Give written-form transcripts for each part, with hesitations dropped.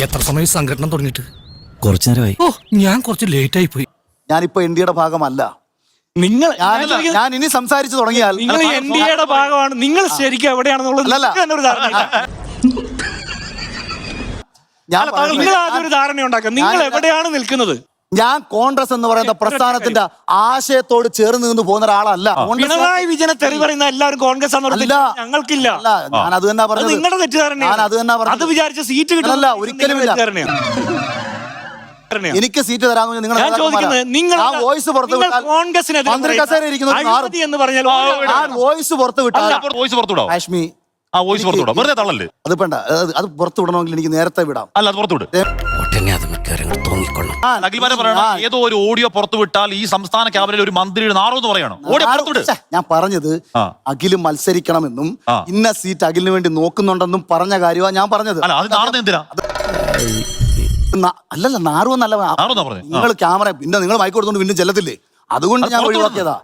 എത്ര സമയം സംഘടന തുടങ്ങിയിട്ട്? കുറച്ചു നേരമായി. ഓ, ഞാൻ കുറച്ച് ലേറ്റ് ആയി പോയി. ഞാനിപ്പോ എൻഡിയുടെ ഭാഗമല്ല. നിങ്ങൾ ഞാൻ ഇനി സംസാരിച്ചു തുടങ്ങിയാൽ നിങ്ങൾ എൻഡിഎയുടെ ഭാഗമാണ്. നിങ്ങൾ ശരിക്കും എവിടെയാണെന്നുള്ളത് അല്ലല്ല. നിങ്ങൾക്ക് തന്നെ ഒരു ധാരണയില്ല. ഞാൻ നിങ്ങൾ ആദ്യം ഒരു ധാരണ ഉണ്ടാക്കുക. നിങ്ങൾ എവിടെയാണ് നിൽക്കുന്നത്? ഞാൻ കോൺഗ്രസ് എന്ന് പറയുന്ന പ്രസ്ഥാനത്തിന്റെ ആശയത്തോട് ചേർന്ന് നിന്ന് പോകുന്ന ഒരാളല്ല. പിണറായി വിജയനെ തെറി പറയുന്ന എല്ലാവരും കോൺഗ്രസ് ഞങ്ങൾക്കില്ല. ഞാൻ അത് തന്നെ പറഞ്ഞത്. നിങ്ങളുടെ തെറ്റിദ്ധാരണയാണ്. അത് തന്നെ പറഞ്ഞത്. അത് വിചാരിച്ച സീറ്റ് അല്ല, കിട്ടില്ല. ഒരിക്കലും ഇല്ല. എനിക്ക് സീറ്റ് തരാമെന്ന് നിങ്ങൾ ഞാൻ ചോദിക്കുന്നത്, നിങ്ങൾ വോയിസ് പുറത്ത് വിട്ടാൽ കോൺഗ്രസിനെതിരെ മന്ത്രി കസേര ഇരിക്കുന്നത് എന്ന് പറഞ്ഞാൽ വോയിസ് പുറത്ത് വിട്ടാൽ വോയിസ് പുറത്തുവിടാം. കാശ്മീർ വോയിസ് പുറത്തുവിടാം. വെറുതെ തള്ളല്ലേ? അത് വേണ്ട. അത് പുറത്തു വിടണമെങ്കിൽ എനിക്ക് നേരത്തെ വിടാം. അല്ല, അത് പുറത്തുവിട്. അഖിൽമാരെ പറയണം, ഏതോ ഒരു ഓഡിയോ പുറത്തു വിട്ടാൽ ഈ സംസ്ഥാന ക്യാബിനറ്റിൽ ഒരു മന്ത്രിയുടെ നാറോ എന്ന് പറയണം. ഓഡിയോ പുറത്തുവിട്. ഞാൻ പറഞ്ഞത് അഖില് മത്സരിക്കണമെന്നും ഇന്ന സീറ്റ് അഖിലിന് വേണ്ടി നോക്കുന്നുണ്ടെന്നും പറഞ്ഞ കാര്യമാണ് ഞാൻ പറഞ്ഞത്. അല്ല, അത് നാറുന്ന എന്തിനാ? അല്ലല്ല, നാറുവെന്നല്ല. നിങ്ങൾ ക്യാമറ പിന്നെ നിങ്ങൾ മൈക്ക് കൊടുത്തോണ്ട് പിന്നെ ചെല്ലത്തില്ലേ? അതുകൊണ്ട് ഞാൻ ഒഴിവാക്കിയതാ.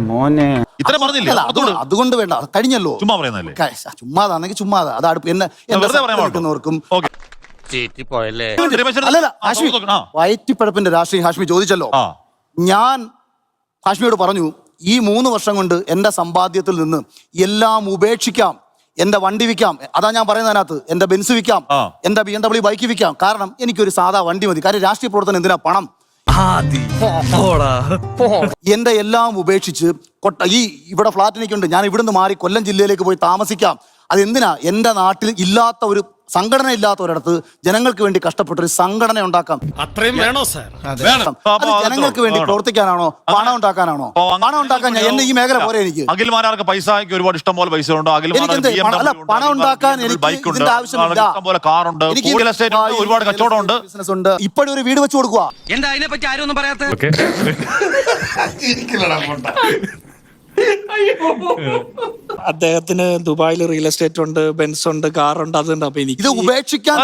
മോനെ ഇത്ര പറഞ്ഞില്ല. അതുകൊണ്ട് വേണ്ട, കഴിഞ്ഞല്ലോ. ചുമ്മാ പറയുന്നല്ലേ? ചുമ്മാതാണെങ്കിൽ ചുമ്മാതാ. അത് നിൽക്കുന്നവർക്കും അല്ലല്ല. ഹാഷ്മി വയറ്റിപ്പഴപ്പിന്റെ രാഷ്ട്രീയം ഹാഷ്മി ചോദിച്ചല്ലോ. ഞാൻ ഹാഷ്മിയോട് പറഞ്ഞു, ഈ 3 വർഷം കൊണ്ട് എന്റെ സമ്പാദ്യത്തിൽ നിന്ന് എല്ലാം ഉപേക്ഷിക്കാം. എന്റെ വണ്ടി വിൽക്കാം. അതാ ഞാൻ പറയുന്നതിനകത്ത്. എന്റെ ബെൻസ് വിൽക്കാം, എന്റെ BMW ബൈക്ക് വിൽക്കാം. കാരണം എനിക്കൊരു സാധാ വണ്ടി മതി. കാര്യം രാഷ്ട്രീയ പ്രവർത്തനം എന്തിനാ പണം? എന്റെ എല്ലാം ഉപേക്ഷിച്ച് ഇവിടെ ഫ്ലാറ്റ് എനിക്കുണ്ട്. ഞാൻ ഇവിടുന്ന് മാറി കൊല്ലം ജില്ലയിലേക്ക് പോയി താമസിക്കാം. അതെന്തിനാ? എന്റെ നാട്ടിൽ ഇല്ലാത്ത ഒരു സംഘടന ഇല്ലാത്ത ഒരിടത്ത് ജനങ്ങൾക്ക് വേണ്ടി കഷ്ടപ്പെട്ടൊരു സംഘടന ഉണ്ടാക്കാം. അത്രയും വേണോ സാർ? അത് ജനങ്ങൾക്ക് വേണ്ടി പ്രവർത്തിക്കാനാണോ പണം ഉണ്ടാക്കാനാണോ? പണം ഉണ്ടാക്കാൻ എന്റെ ഈ മേഖല പോരെ എനിക്ക്. അഖിൽമാർക്ക് പൈസക്ക് ഒരുപാട് ഇഷ്ടം പോലെ പൈസ ഉണ്ട്. പണം ഉണ്ടാക്കാൻ എനിക്ക് ഇതിന്റെ ആവശ്യമില്ല. കാറുണ്ട്, ഒരുപാട് കച്ചവടമുണ്ട്, ബിസിനസ് ഉണ്ട്. ഇപ്പോഴും ഒരു വീട് വെച്ച് കൊടുക്കുക. എന്താ അതിനെ പറ്റി ആരും ഒന്നും പറയാത്ത? അദ്ദേഹത്തിന് ദുബായിൽ റിയൽ എസ്റ്റേറ്റ് ഉണ്ട്, ബെൻസ് ഉണ്ട്, കാറുണ്ട്, അതുണ്ട്. അപ്പൊ എനിക്ക് ഇത് ഉപേക്ഷിക്കാൻ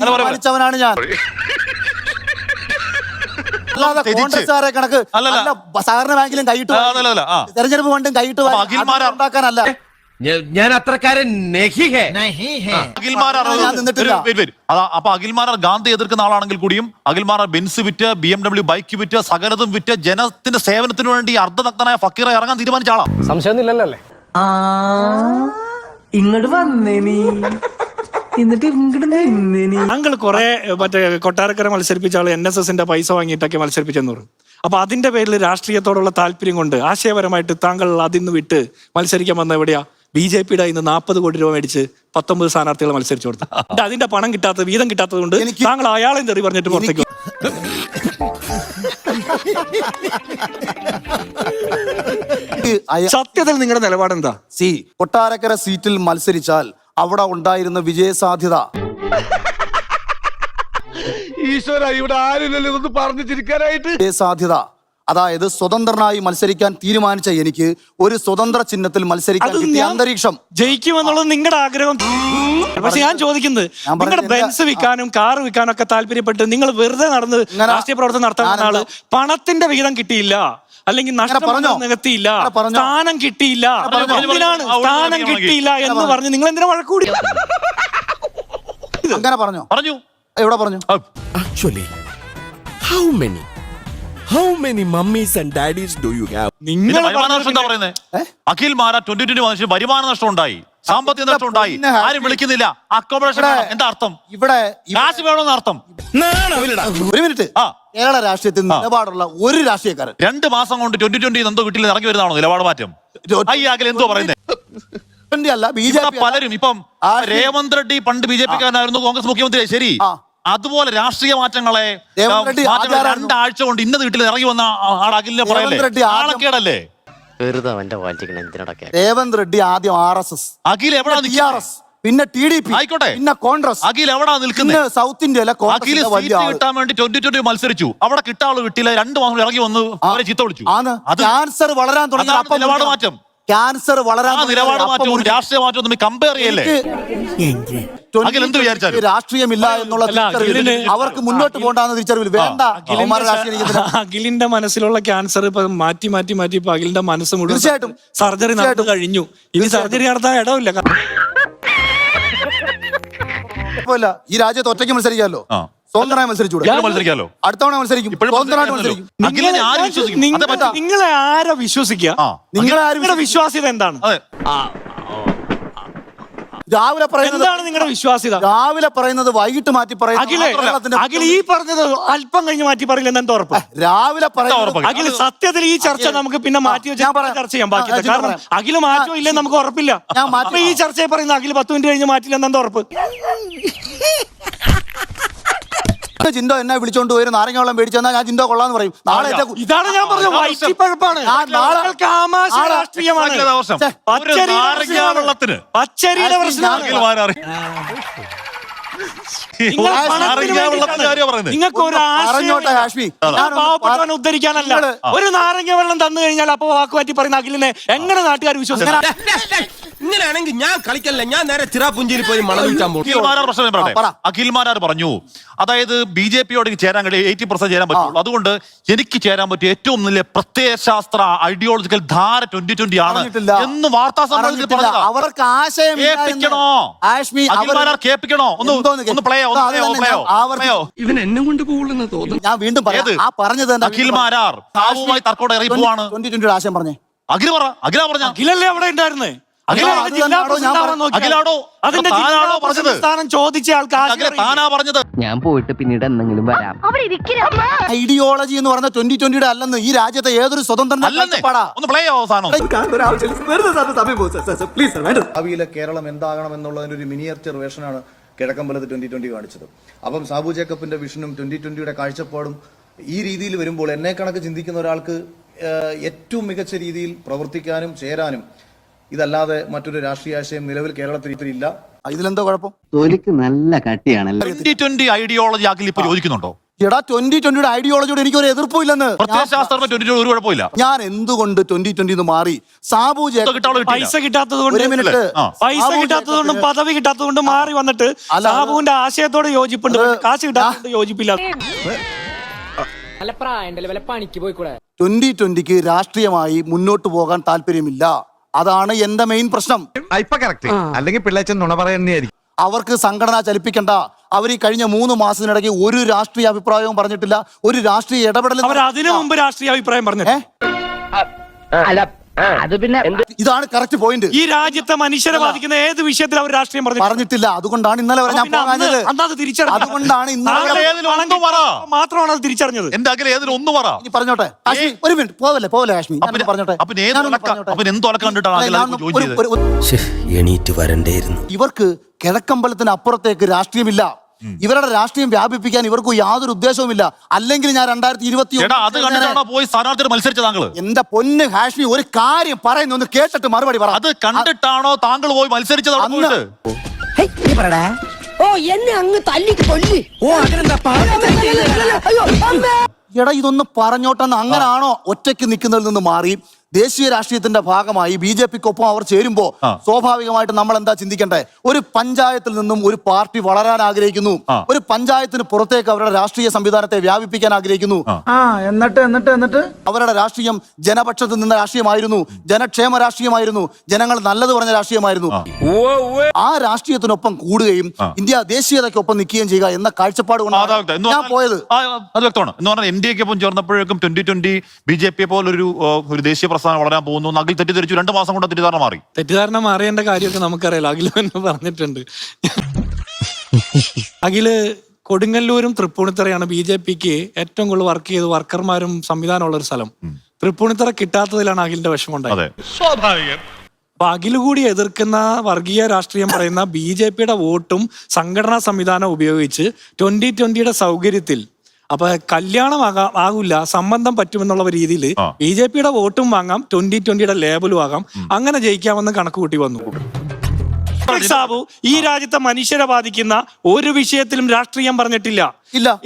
തീരുമാനിച്ചവനാണ് ഞാൻ. അല്ലാതെ കോൺഗ്രസ്സുകാരെ കണക്ക് സഹകരണ ബാങ്കിലും കൈയിട്ട് തെരഞ്ഞെടുപ്പ് ഫണ്ടും കൈയിട്ട് ഉണ്ടാക്കാനല്ല. ഞാൻ അത്രക്കാരൻ അപ്പൊ അഖിൽമാർ ഗാന്ധി എതിർക്കുന്ന ആളാണെങ്കിൽ കൂടിയും അഖിൽമാർ ബെൻസ് വിറ്റ്, BMW ബൈക്ക് വിറ്റ്, സകലതും വിറ്റ് ജനത്തിന്റെ സേവനത്തിന് വേണ്ടി അർദ്ധനഗ്നനായ ഫക്കീറെ ഇറങ്ങാൻ തീരുമാനിച്ച ആളാ. സംശയമൊന്നുമില്ലല്ലേ? ഇങ്ങോട്ട് വന്നേ നീ, എന്നിട്ട് ഇങ്ങോട്ട് താങ്കൾ കുറെ മറ്റേ കൊട്ടാരക്കര മത്സരിപ്പിച്ച ആള് NSSന്റെ പൈസ വാങ്ങിയിട്ടൊക്കെ മത്സരിപ്പിച്ചെന്ന് പറയും. അപ്പൊ അതിന്റെ പേരിൽ രാഷ്ട്രീയത്തോടുള്ള താല്പര്യം കൊണ്ട് ആശയപരമായിട്ട് താങ്കൾ അതിന്ന് വിട്ട് മത്സരിക്കാൻ വന്ന എവിടെയാ? BJPയുടെ ഇന്ന് 40 കോടി രൂപ മേടിച്ച് 19 സ്ഥാനാർത്ഥികളെ മത്സരിച്ചു കൊടുത്തു. അതിന്റെ പണം കിട്ടാത്തത്, വീതം കിട്ടാത്തത് കൊണ്ട് താങ്കൾ അയാളെ തെറി പറഞ്ഞിട്ട് പുറത്തേക്ക്. സത്യത്തിൽ നിങ്ങളുടെ നിലപാട് എന്താ? കൊട്ടാരക്കര സീറ്റിൽ മത്സരിച്ചാൽ അവിടെ ഉണ്ടായിരുന്ന വിജയസാധ്യത ഈശ്വര, ഇവിടെ ആരില്ലല്ലോ ഇതൊന്ന് പറഞ്ഞു ചിരിക്കാനായിട്ട്. വിജയസാധ്യത, അതായത് സ്വതന്ത്രനായി മത്സരിക്കാൻ തീരുമാനിച്ച എനിക്ക് ഒരു സ്വതന്ത്ര ചിഹ്നത്തിൽ മത്സരിക്കാൻ കിട്ടിയ അന്തരീക്ഷം ജയിക്കുമെന്നുള്ളത് നിങ്ങളുടെ ആഗ്രഹം. പക്ഷെ ഞാൻ ചോദിക്കുന്നത്, നിങ്ങളുടെ ബെൻസ് വിൽക്കാനും കാർ വിൽക്കാനും ഒക്കെ താല്പര്യപ്പെട്ട് നിങ്ങൾ വെറുതെ നടന്ന് രാഷ്ട്രീയ പ്രവർത്തനം നടത്താൻ ആള് പണത്തിന്റെ വിഹിതം കിട്ടിയില്ല, അല്ലെങ്കിൽ നഷ്ടം നികത്തിയില്ല, സ്ഥാനം കിട്ടിയില്ല, എന്തിനാണ് സ്ഥാനം കിട്ടിയില്ല എന്ന് പറഞ്ഞ് നിങ്ങൾ എന്തിനാ വഴക്കൂടി? അങ്ങനെ പറഞ്ഞു എവിടെ പറഞ്ഞു? Actually, how many mummies and daddies do you have? വരുമാന നഷ്ടം എന്താ പറയുന്നത്? അഖിൽമാര 2020 വരുമാന നഷ്ടം ഉണ്ടായി, സാമ്പത്തിക നഷ്ടം ഉണ്ടായി, ആരും വിളിക്കുന്നില്ല. അക്കോമഡേഷൻ എന്താ അർത്ഥം? ഇവിടെ കാശ് വേണമെന്ന് അർത്ഥം. ഒരു മിനിറ്റ്. കേരള രാഷ്ട്രീയത്തിൽ നിലപാടുള്ള ഒരു രാഷ്ട്രീയക്കാരൻ 2 മാസം കൊണ്ട് 2020 എന്തോ വീട്ടിൽ ഇറങ്ങി വരുന്നതാണോ നിലപാട് മാറ്റം? അഖിൽ എന്തോ പറയുന്നത്? പലരും ഇപ്പം രേവന്ത് റെഡ്ഡി പണ്ട് BJPക്കാരനായിരുന്നു, കോൺഗ്രസ് മുഖ്യമന്ത്രി. ശരി, അതുപോലെ രാഷ്ട്രീയ മാറ്റങ്ങളെ 2 ആഴ്ച കൊണ്ട് ഇന്ന വീട്ടിൽ ഇറങ്ങി വന്ന അഖിലിനെ പറയല്ലേ? ആളൊക്കെയല്ലേ രേവന്ത് റെഡ്ഡി ആദ്യം RSS, അഖിൽ എവിടെ TRS, പിന്നെ TDP, ആയിക്കോട്ടെ, പിന്നെ കോൺഗ്രസ്. അഖിൽ എവിടാ നിൽക്കുന്നത്? സൗത്ത് ഇന്ത്യയിലെ അഖിൽ സീറ്റ് കിട്ടാൻ വേണ്ടി 2020 മത്സരിച്ചു. അവിടെ കിട്ടാള് കിട്ടിയില്ല. 2 മാസം ഇറങ്ങി വന്ന് അവരെ ചീത്ത വിളിച്ചു. ക്യാൻസർ വളരാൻ തുടങ്ങി. നിലപാട് മാറ്റം, ക്യാൻസർ വളരാൻ നിലപാട് മാറ്റവും രാഷ്ട്രീയ മാറ്റവും തമ്മിൽ കമ്പയർ ചെയ്യല്ലേ? രാഷ്ട്രീയമില്ല എന്നുള്ള അവർക്ക് മുന്നോട്ട് പോകണ്ടെന്ന് തിരിച്ചറിവിൽ വേണ്ട. അഖിലിന്റെ മനസ്സിലുള്ള ക്യാൻസർ ഇപ്പൊ മാറ്റി മാറ്റി മാറ്റി ഇപ്പൊ അഖിലിന്റെ മനസ്സ് മുഴുവൻ തീർച്ചയായിട്ടും സർജറി നടന്നു കഴിഞ്ഞു. ഇനി സർജറി നടത്താൻ ഇടമില്ല. കുഴപ്പമില്ല, ഈ രാജ്യത്ത് ഒറ്റയ്ക്ക് മത്സരിക്കാമല്ലോ, സ്വതന്ത്രമായി മത്സരിച്ചൂടെ? മത്സരിക്കാലോ, അടുത്ത തവണ മത്സരിക്കും, സ്വതന്ത്രമായിട്ട് മത്സരിക്കും. അഖിലിനെ ആര് വിശ്വസിക്കും? നിങ്ങളെ ആരാ വിശ്വസിക്കുക? നിങ്ങളുടെ വിശ്വാസ്യത എന്താണ്? രാവിലെ പറയുന്നത് എന്താണ് നിങ്ങളുടെ വിശ്വാസ്യത? രാവിലെ പറയുന്നത് വൈകിട്ട് മാറ്റി അഖിൽ ഈ പറഞ്ഞത് അല്പം കഴിഞ്ഞ് മാറ്റി പറയില്ലെന്ന് എന്താ ഉറപ്പ്? രാവിലെ പറയുന്നത് അഖിൽ സത്യത്തിൽ ഈ ചർച്ച നമുക്ക് പിന്നെ മാറ്റി വെച്ച് ചർച്ച ചെയ്യാൻ ബാക്കി, കാരണം അഖിൽ മാറ്റോ ഇല്ലെന്ന് നമുക്ക് ഉറപ്പില്ല. അപ്പൊ ഈ ചർച്ചയെ പറയുന്ന അഖിൽ 10 മിനിറ്റ് കഴിഞ്ഞ് മാറ്റില്ലെന്ന് എന്താ ഉറപ്പ്? ജിൻഡോ എന്നെ വിളിച്ചോണ്ട് പോയി നാരങ്ങ വെള്ളം മേടിച്ചു തന്നാൽ ഞാൻ ജിൻഡോ കൊള്ളാന്ന് പറയും. നാളെ ഇതാണ് ഞാൻ പറഞ്ഞത്, വൈറ്റിപ്പഴപ്പാണ്. രാഷ്ട്രീയമാണ്, പച്ചരിയുടെ പ്രശ്നമാണ്. നിങ്ങൾക്ക് ഒരു പാവപ്പെട്ടവനെ ഉദ്ധരിക്കാനല്ല, ഒരു നാരങ്ങ വെള്ളം തന്നു കഴിഞ്ഞാൽ അപ്പൊ വാക്കുമാറ്റി പറയുന്ന അഖിലിനെ എങ്ങനെ നാട്ടുകാർ വിശ്വസിക്കണം? ഇങ്ങനെയാണെങ്കിൽ ഞാൻ കളിക്കല്ല, ഞാൻ നേരെ ചിറാപുഞ്ചിയിൽ പോയി മണം വിൽക്കാൻ പോകും. അഖിൽമാരാർ പറഞ്ഞു, അതായത് BJP-യോട് ചേരാൻ കഴിയും 80% ചേരാൻ പറ്റുള്ളൂ, അതുകൊണ്ട് എനിക്ക് ചേരാൻ പറ്റിയ ഏറ്റവും നല്ല പ്രത്യയശാസ്ത്ര ഐഡിയോളജിക്കൽ ധാര 2020 ആണ് എന്ന് വാർത്താ സമ്മേളനത്തിൽ പറഞ്ഞത്. അവർക്ക് ആശയം കേൾപ്പിക്കണോ? ഒന്ന് പ്ലേ ഇവൻ എന്നെ കൊണ്ട് പോകുള്ളെന്ന് തോന്നുന്നു. ഞാൻ വീണ്ടും പറയാം, ആ പറഞ്ഞത് അഖിൽമാരാർ സാവുമായി തർക്കോടെ ഇറങ്ങി പോവാണ്. 2020 ആശയം പറഞ്ഞേ. അഖില പറഞ്ഞ അഖിലല്ലേ അവിടെ ഉണ്ടായിരുന്നേ? ചോദിച്ച ആൾക്ക് ഞാൻ പോയിട്ട് പിന്നീട് എന്തെങ്കിലും വരാം. ഐഡിയോളജി എന്ന് പറഞ്ഞ 2020 അല്ലെന്ന് ഈ രാജ്യത്തെ ഏതൊരു സ്വതന്ത്രം ഭാവിയിലെ കേരളം എന്താകണം എന്നുള്ളതിന്റെ ഒരു മിനിയേച്ചർ വേർഷനാണ് കിഴക്കമ്പലത്ത് 2020 കാണിച്ചത്. അപ്പം സാബു ജേക്കബിന്റെ വിഷനും 2020യുടെ കാഴ്ചപ്പാടും ഈ രീതിയിൽ വരുമ്പോൾ എന്നെ കണക്ക് ചിന്തിക്കുന്ന ഒരാൾക്ക് ഏറ്റവും മികച്ച രീതിയിൽ പ്രവർത്തിക്കാനും ചേരാനും ഇതല്ലാതെ മറ്റൊരു രാഷ്ട്രീയ ആശയം നിലവിൽ കേരളത്തിൽ ഇല്ല. ഇതിലെന്തോ കുഴപ്പം? തൊലിക്ക് നല്ല കട്ടിയാണല്ലോ. 2020 ഐഡിയോളജി അഖിൽ ഇപ്പൊ യോജിക്കുന്നുണ്ടോ? എടാ 2020യുടെ ഐഡിയോളജിയോട് എനിക്കൊരു എതിർപ്പില്ലെന്ന്. ഒരു കുഴപ്പമില്ല. ഞാൻ എന്തുകൊണ്ട് 2020 മാറി? സാബു പൈസ കിട്ടാത്തതുകൊണ്ടും പദവി കിട്ടാത്തതുകൊണ്ടും മാറി വന്നിട്ട് സാബുവിന്റെ ആശയത്തോട് യോജിപ്പുണ്ട്, കാശ് കിട്ടാത്തതുകൊണ്ട് യോജിപ്പില്ല. 2020ക്ക് രാഷ്ട്രീയമായി മുന്നോട്ട് പോകാൻ താല്പര്യമില്ല. അതാണ് എന്റെ മെയിൻ പ്രശ്നം. അല്ലെങ്കിൽ പിള്ളേച്ചൻ നുണ പറയുന്നതായിരിക്കും. അവർക്ക് സംഘടന ചലിപ്പിക്കണ്ട. അവർ ഈ കഴിഞ്ഞ 3 മാസത്തിനിടയ്ക്ക് ഒരു രാഷ്ട്രീയ അഭിപ്രായവും പറഞ്ഞിട്ടില്ല, ഒരു രാഷ്ട്രീയ ഇടപെടലും. അവർ അതിനു മുമ്പ് രാഷ്ട്രീയ അഭിപ്രായം പറഞ്ഞു. ഇതാണ് കറക്റ്റ് പോയിന്റ്. ഈ രാജ്യത്തെ മനുഷ്യരെ ബാധിക്കുന്ന ഏത് വിഷയത്തിൽ അവർ രാഷ്ട്രീയം പറഞ്ഞിട്ടില്ല. അതുകൊണ്ടാണ് ഇന്നലെ വരെ ഞാൻ പറഞ്ഞത്. അതുകൊണ്ടാണ് മാത്രമാണ് അത് തിരിച്ചറിഞ്ഞത്. പറഞ്ഞോട്ടെ ഒരു മിനിറ്റ്, പോവല്ലേ കാശ്മീർ പറഞ്ഞോട്ടെ. എണീറ്റ് വരണ്ടേയിരുന്നു. ഇവർക്ക് കിഴക്കമ്പലത്തിന് അപ്പുറത്തേക്ക് രാഷ്ട്രീയമില്ല. ഇവരുടെ രാഷ്ട്രീയം വ്യാപിപ്പിക്കാൻ ഇവർക്ക് യാതൊരു ഉദ്ദേശവുമില്ല. അല്ലെങ്കിൽ ഞാൻ 2021 എന്റെ പൊന്ന് ഹാഷ്മി, ഒരു കാര്യം പറയുന്നു, ഒന്ന് കേട്ടിട്ട് മറുപടി പറ. അത് കണ്ടിട്ടാണോ താങ്കൾ പോയി മത്സരിച്ചത്? എന്നെ അങ്ങ് തല്ലി കൊല്ലി. എടാ ഇതൊന്ന് പറഞ്ഞോട്ടെന്ന്. അങ്ങനാണോ ഒറ്റയ്ക്ക് നിൽക്കുന്നതിൽ നിന്ന് മാറി ദേശീയ രാഷ്ട്രീയത്തിന്റെ ഭാഗമായി BJP-ക്കൊപ്പം അവർ ചേരുമ്പോ സ്വാഭാവികമായിട്ട് നമ്മൾ എന്താ ചിന്തിക്കണ്ടേ? ഒരു പഞ്ചായത്തിൽ നിന്നും ഒരു പാർട്ടി വളരാൻ ആഗ്രഹിക്കുന്നു, ഒരു പഞ്ചായത്തിന് പുറത്തേക്ക് അവരുടെ രാഷ്ട്രീയ സംവിധാനത്തെ വ്യാപിപ്പിക്കാൻ ആഗ്രഹിക്കുന്നു. എന്നിട്ട് അവരുടെ രാഷ്ട്രീയം ജനപക്ഷത്ത് നിന്ന രാഷ്ട്രീയമായിരുന്നു, ജനക്ഷേമ രാഷ്ട്രീയമായിരുന്നു, ജനങ്ങൾ നല്ലത് പറഞ്ഞ രാഷ്ട്രീയമായിരുന്നു. ആ രാഷ്ട്രീയത്തിനൊപ്പം കൂടുകയും ഇന്ത്യ ദേശീയതയ്ക്കൊപ്പം നിൽക്കുകയും ചെയ്യുക എന്ന കാഴ്ചപ്പാട് കൊണ്ടാണ് ഞാൻ പോയത്. അത് വ്യക്തമാണ്. എന്ന് പറഞ്ഞാൽ NDA-ക്കൊപ്പം ചേർന്നപ്പോഴേക്കും 2020 BJP പോലൊരു ദേശീയ പ്രസ്ഥാനം വളരാൻ പോകുന്നു. അഖിൽ തെറ്റിദ്ധരിച്ചു. 2 മാസം കൊണ്ട് തെറ്റിദ്ധാരണ മാറി. തെറ്റിദ്ധാരണ മാറിയേണ്ട കാര്യമൊക്കെ നമുക്കറിയാലോ. അഖിൽ തന്നെ പറഞ്ഞിട്ടുണ്ട്. അഖില് കൊടുങ്ങല്ലൂരും തൃപ്പൂണിത്തറയാണ് BJP-ക്ക് ഏറ്റവും കൂടുതൽ വർക്ക് ചെയ്ത് വർക്കർമാരും സംവിധാനമുള്ള ഒരു സ്ഥലം. തൃപ്പൂണിത്തറ കിട്ടാത്തതിലാണ് അഖിലിന്റെ വിഷമമുണ്ടായത്. സ്വാഭാവികം. അപ്പൊ അഖില് കൂടി എതിർക്കുന്ന വർഗീയ രാഷ്ട്രീയം പറയുന്ന BJP-യുടെ വോട്ടും സംഘടനാ സംവിധാനം ഉപയോഗിച്ച് 2020യുടെ സൗകര്യത്തിൽ അപ്പൊ കല്യാണം ആകില്ല, സംബന്ധം പറ്റുമെന്നുള്ള രീതിയിൽ BJP-യുടെ വോട്ടും വാങ്ങാം, 2020യുടെ ലേബലും ആകാം, അങ്ങനെ ജയിക്കാമെന്ന് കണക്ക് കൂട്ടി വന്നു. സാബു ഈ രാജ്യത്തെ മനുഷ്യരെ ബാധിക്കുന്ന ഒരു വിഷയത്തിലും രാഷ്ട്രീയം പറഞ്ഞിട്ടില്ല.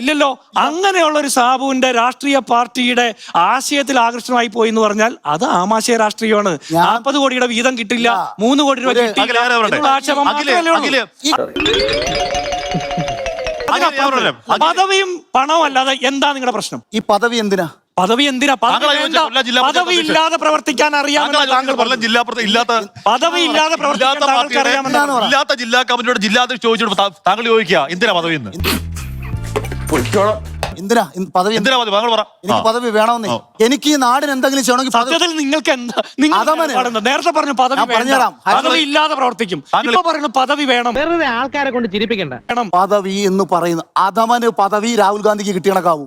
ഇല്ലല്ലോ. അങ്ങനെയുള്ള ഒരു സാബുവിന്റെ രാഷ്ട്രീയ പാർട്ടിയുടെ ആശയത്തിൽ ആകർഷണമായി പോയി എന്ന് പറഞ്ഞാൽ അത് ആമാശയ രാഷ്ട്രീയമാണ്. 40 കോടിയുടെ വീതം കിട്ടില്ല, 3 കോടി രൂപ കിട്ടില്ല. പദവിയും പണവും അല്ലാതെ എന്താ നിങ്ങളുടെ പ്രശ്നം? ഈ പദവി എന്തിനാ? പദവി എന്തിനാ? താങ്കൾ ആലോചിച്ച കൊല്ലം ജില്ലാ പഞ്ചായത്ത് പദവി ഇല്ലാതെ പ്രവർത്തിക്കാൻ അറിയാമെന്ന് താങ്കൾ കൊല്ലം ജില്ലാ ഇല്ലാത്ത പദവി ഇല്ലാതെ പ്രവർത്തിക്കാൻ താങ്കൾക്ക് പാർട്ടിയുടെ അറിയാമെന്നാണ് പറഞ്ഞത്. ഇല്ലാത്ത ജില്ലാ കമ്മിറ്റിയുടെ ജില്ലാധ്യക്ഷൻ ചോദിച്ചിട്ട് താങ്കൾ ചോദിക്കുക എന്തിനാ പദവി എന്ന്? എന്തിനാ പദവി? എന്തിനാ പദവി? താങ്കൾ പറ. എനിക്ക് പദവി വേണമെന്നേ. എനിക്ക് ഈ നാടിന് എന്തെങ്കിലും ചെയ്യണമെങ്കിൽ പദവി- സത്യത്തിൽ നിങ്ങൾക്ക് എന്താ നിങ്ങൾ അതമനെ. പാടുന്നത്? നേരത്തെ പറഞ്ഞു പദവി ഞാൻ വേണ്ട. പറഞ്ഞുതരാം. പദവി ഇല്ലാതെ പ്രവർത്തിക്കും. ഇപ്പൊ പറയുന്നു പദവി വേണം. വെറുതെ ആൾക്കാരെ കൊണ്ട് ചിരിപ്പിക്കണ്ട. പദവി എന്ന് പറയുന്നത് അധമന് പദവി രാഹുൽ ഗാന്ധിക്ക് കിട്ടിയണക്കാവൂ.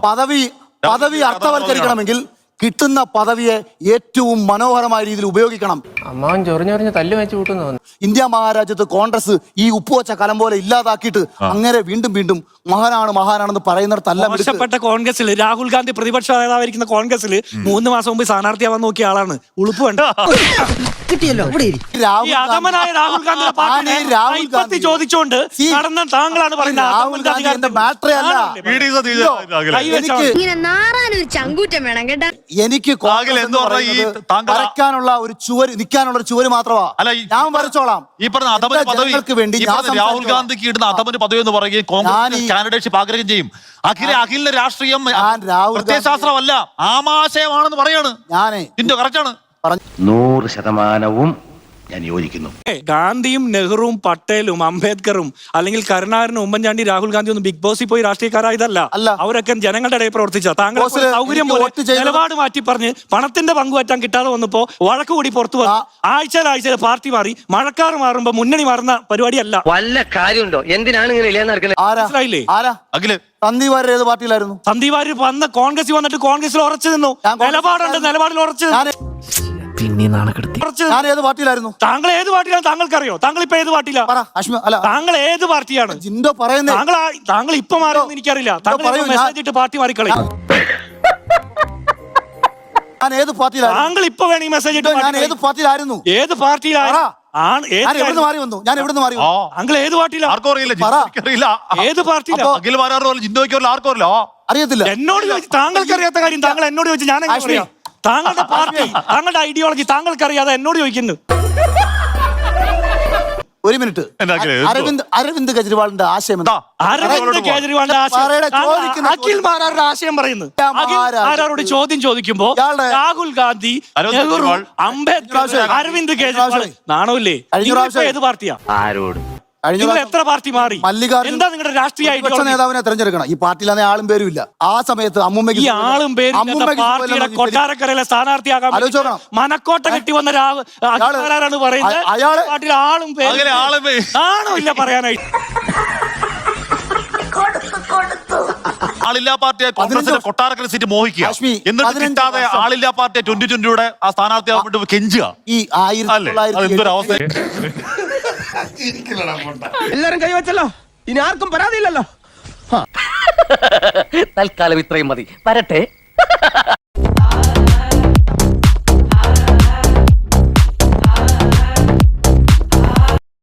പദവി അർത്ഥവൽക്കരിക്കണമെങ്കിൽ കിട്ടുന്ന പദവിയെ ഏറ്റവും മനോഹരമായ രീതിയിൽ ഉപയോഗിക്കണം. അമ്മാവൻ ചൊറിഞ്ഞൊറിഞ്ഞ് തല്ലു വെച്ച് കൂട്ടുന്നു. ഇന്ത്യ മഹാരാജ്യത്ത് കോൺഗ്രസ് ഈ ഉപ്പുവച്ച കലം പോലെ ഇല്ലാതാക്കിയിട്ട് അങ്ങനെ വീണ്ടും വീണ്ടും മഹാനാണെന്ന് പറയുന്നിടത്തല്ല. മോശപ്പെട്ട കോൺഗ്രസിൽ രാഹുൽ ഗാന്ധി പ്രതിപക്ഷ നേതാവായിരിക്കുന്ന കോൺഗ്രസിൽ 3 മാസം മുമ്പ് സ്ഥാനാർത്ഥിയാവാൻ നോക്കിയ ആളാണ്. ഉളുപ്പ് വേണ്ട. കിട്ടിയല്ലോ ഇവിടെ ഇരി. ഈ അധമനായ രാഹുൽ ഗാന്ധിയുടെ പാർട്ടി ചോദിച്ചുകൊണ്ട് നടന്ന താങ്കളാണ് പറയുന്നത് രാഹുൽ ഗാന്ധി എന്റെ മാറ്ററേ അല്ല. ഇങ്ങനെ നാറാനൊരു ചങ്കൂറ്റം വേണം കേട്ടാ. എനിക്ക് വരയ്ക്കാനുള്ള ഒരു ചുവര്, നിൽക്കാനുള്ള ഒരു ചുവര് മാത്രമാ. ഞാൻ വരച്ചോളാം. ഈ പറഞ്ഞ അധമന് പദവി വേണ്ടി രാഹുൽ ഗാന്ധിക്ക് ഇടുന്ന അധമന് പദവി എന്ന് പറയുകയും കോൺഗ്രസ് കാൻഡിഡേറ്റ്ഷിപ്പ് ആഗ്രഹം ചെയ്യും. അഖില രാഷ്ട്രീയം പ്രത്യയശാസ്ത്രമല്ല, ആമാശയമാണെന്ന് പറയാണ്. ഇതിന്റെ കറക്റ്റാണ്. 100% ഞാൻ യോജിക്കുന്നു. ഗാന്ധിയും നെഹ്റുവും പട്ടേലും അംബേദ്കറും അല്ലെങ്കിൽ കരുണാകരനും ഉമ്മൻചാണ്ടി രാഹുൽ ഗാന്ധി ഒന്നും ബിഗ് ബോസിൽ പോയി രാഷ്ട്രീയക്കാരായതല്ല. അവരൊക്കെ ജനങ്ങളുടെ ഇടയിൽ പ്രവർത്തിച്ച താങ്കൾ സൗകര്യം പോലെ നിലപാട് മാറ്റി പറഞ്ഞ് പണത്തിന്റെ പങ്കുപറ്റാൻ കിട്ടാതെ വന്നപ്പോ വഴക്ക് കൂടി പുറത്തു വന്നു. ആഴ്ചയിൽ പാർട്ടി മാറി. മഴക്കാറ് മാറുമ്പോ മുന്നണി മാറുന്ന പരിപാടിയല്ല. വല്ല കാര്യമുണ്ടോ? എന്തിനാണ് ഇങ്ങനെ മനസ്സിലായില്ലേ? സന്ദീപ് വാര്യർ ഏത് പാർട്ടിയിലായിരുന്നു? സന്ദീപ് വാര്യർ വന്ന കോൺഗ്രസ് വന്നിട്ട് കോൺഗ്രസിൽ ഉറച്ചു നിന്നു. നിലപാടുണ്ട്, നിലപാടിൽ ഉറച്ചു. ഞാൻ ഏത് പാർട്ടിയിലായിരുന്നു? താങ്കൾ ഏത് പാർട്ടിയിലാണ്? താങ്കൾക്കറിയോ? താങ്കൾ ഇപ്പൊ ഏത് പാർട്ടിയിലാണ്? താങ്കൾ ഏത് പാർട്ടിയാണ്? ജിൻഡോ പറയുന്നത് താങ്കൾ ഇപ്പൊ മാറുമെന്ന് എനിക്കറിയില്ല. താങ്കൾ മെസ്സേജ് ഇട്ട് പാർട്ടി മാറിക്കളയും. ഞാൻ ഏത് പാർട്ടിയിലായിരുന്നു? താങ്കൾ ഇപ്പൊ വേണമെങ്കിൽ മെസ്സേജ് ഇട്ട് ഞാൻ ഏത് പാർട്ടിയിലായിരുന്നു? ഏത് പാർട്ടിയിലാണ്? എവിടുന്ന് മാറി വന്നു? ഞാൻ എവിടുന്ന് മാറി വന്നു? താങ്കൾ ഏത് പാർട്ടിയിലാണ്? ആർക്കും അറിയില്ല. ഏത് പാർട്ടിയിലാണ്? അഖിൽ മാരാറോ ജിൻഡോയ്ക്കോ ആർക്കും അറിയില്ല. അറിയത്തില്ല. എന്നോട് ചോദിച്ചു. താങ്കൾക്ക് അറിയാത്ത കാര്യം താങ്കൾ എന്നോട് ചോദിച്ചു. ഞാൻ എങ്ങനെ പറയാം? താങ്കളുടെ പാർട്ടി, താങ്കളുടെ ഐഡിയോളജി താങ്കൾക്ക് അറിയാതെ എന്നോട് ചോദിക്കുന്നു. ഒരു മിനിറ്റ്. അരവിന്ദ് കെജ്രിവാളിന്റെ ആശയം എന്താ? അരവിന്ദ് കെജ്രിവാളിന്റെ അഖിൽ മാരാരുടെ ആശയം പറയുന്നു. അഖിൽ മാരാരോട് ചോദ്യം ചോദിക്കുമ്പോ രാഹുൽ ഗാന്ധി, നെഹ്റു, അംബേദ്കർ, അരവിന്ദ് കെജ്രിവാൾ നാണമില്ലേ? ഏത് പാർട്ടിയാ? നിങ്ങൾ എത്ര പാർട്ടി മാറി? എന്താ നിങ്ങളുടെ രാഷ്ട്രീയ നേതാവിനെ തെരഞ്ഞെടുക്കണം. ഈ പാർട്ടിയിലാണെങ്കിൽ ആളും പേരും ഇല്ല. ആ സമയത്ത് ഈ ആളും പേരും പാർട്ടിയുടെ കൊട്ടാരക്കരയിലെ സ്ഥാനാർത്ഥിയാകാൻ മനക്കോട്ട കെട്ടി വന്ന ആരാണ് പറയുന്നത്? പാർട്ടിയിലെ ആളും പേരും ആണോ ഇല്ല പറയാനായിട്ട്? ആളില്ലാ പാർട്ടിയെ കോൺഗ്രസിന്റെ കൊട്ടാരക്കര സീറ്റ് മോഹിക്കുക, എന്നിട്ട് കിട്ടാതെ ആളില്ലാ പാർട്ടിയെ 2020 ആ സ്ഥാനാർത്ഥിയാവാൻ വേണ്ടി കെഞ്ചുക. ഈ എന്തൊരവസ്ഥ! എല്ലാരും കൈവച്ചല്ലോ. ഇനി ആർക്കും പരാതിയില്ലല്ലോ. തൽക്കാലം ഇത്രയും മതി. വരട്ടെ.